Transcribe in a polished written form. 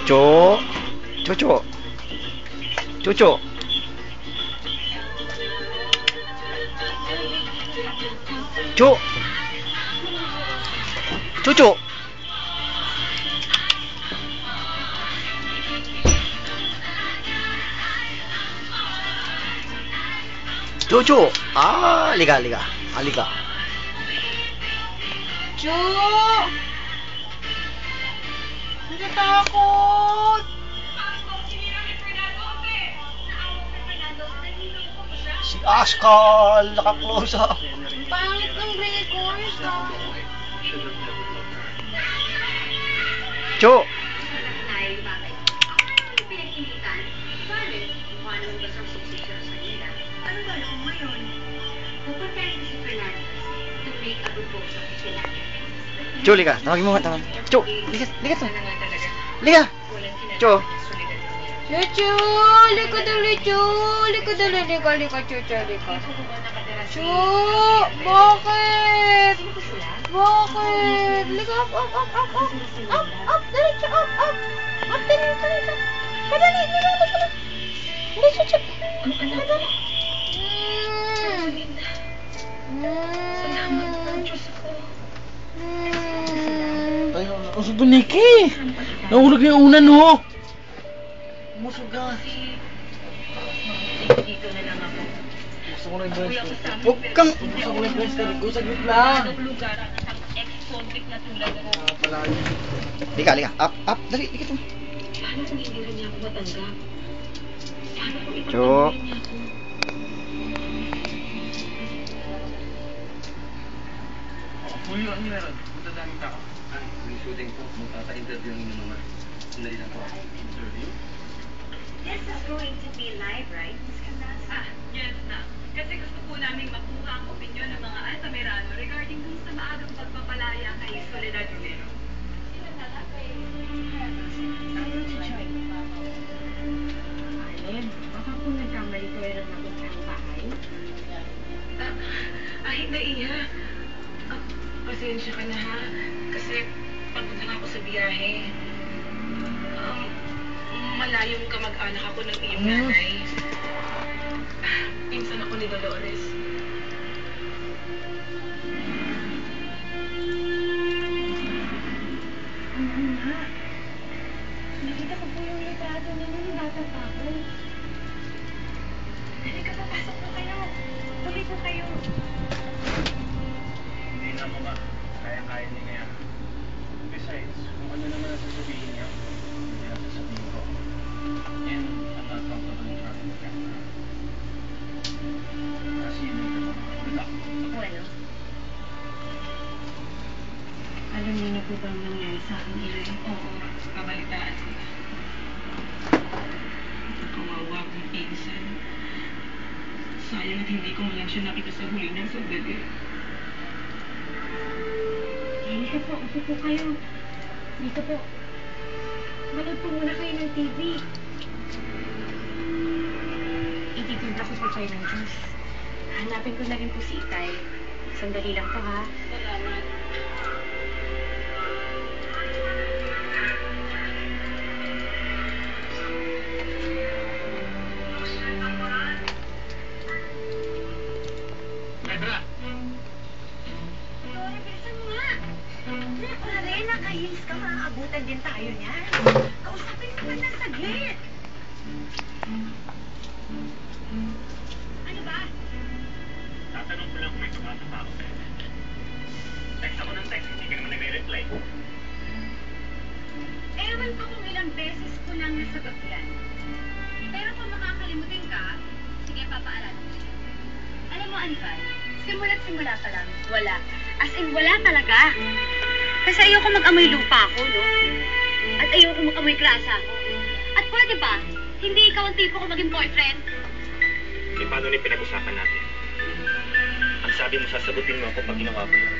Cho. Cho. Cho. Cho. Cho. Jojo! Ah, liga. Aliga. Jo! Natatakot! Si Askal! Naka-close up! Pangit ng records, ah. Jo! Jo, liga. Tawagin mo nga, tawagin. Jo, liga to. Liga! Jo! Chuchu! Lika dali, Chu! Lika dali, lika, Chuchu, lika. Chu! Bakit? Bakit? Lika, up! Up! Dali, Chu! Up! Dali! Padali, lika. Hindi, Chuchu. Padali. Ay, ang sudo Nikki! Nahulog na yung unan, ho! Musuga! Dito na lang ako. Gusto ko na yung breast. Huwag kang... Gusto ko na yung breast. Saglit lang! Anong lugar ang isang ex-convict na tulad mo? Palagi. Liga. Up! Dali, liga to. Paano kung hindi rin niya ako matanggap? Paano kung Jo. ipagpapalin niya ako? Huli lang nila ron. Punta daming tao. Ay, may shooting po. Magpapa-interview ng mga sandali lang po. Interview? This is going to be live, right, Ms. Candas? Yes na. Kasi gusto po namin makuha ang opinyon ng mga Altamirano regarding dun sa maagang pagpapalaya kay Soledad Romero. Ayaw si Joy. Alin, baka po nagkamali kayo ng napunta ang bahay? Hindi iya. Pasensya ka na ha. Kasi pagod lang ako sa biyahe. Malayong kamag-anak ako ng iyong nanay. Pinsan ako ni Dolores. Oo nga. Nakita ko po yung litrato ninyo ni Bata pa ako. Halika, papasok po kayo. Tuloy po kayo. Hindi na mo ba? Kaya-kaya niya yan. Besides, kung ano naman ang sasabihin niya, hindi ang sasabihin ko. And I'm not comfortable in front of the camera. Kasi yun yung gano'n. Wala. Bueno. Alam niyo na po ba ang nangyari sa akin, Inay? Oo, kabalitaan ko na. Kawawa kong pinsan. Sayang at hindi ko man lang siya nakita sa huli ng sandali. Halika po, upo po kayo. Dito po. Manood po muna kayo ng TV. Ititimpla ko po kayo ng juice. Hanapin ko na rin po si Itay. Sandali lang po, ha? Salamat. Pedra! Lore, bilisan mo nga. Pare, nakahils ka. Maaabutan din tayo niyan. Kausapin ka man ng saglit. Ano ba? Tatanong ko lang kung may tumatapa ako sa'yo. Text ako ng text, hindi ka naman nagre-reply. Ewan ko kung ilang beses ko nang nasagot yan. Pero kung makakalimutin ka, sige, papaalala ko siya. Alam mo, Anibal, simula't-simula pa lang, wala. As in, wala talaga. Kasi ayoko mag-amoy lupa ako, no? At ayoko mag-amoy grasa ako. At pwede ba, hindi ikaw ang tipo ko maging boyfriend? Eh, paano na yung pinag-usapan natin? Ang sabi mo, sasagutin mo ako pag ginawa ko yun.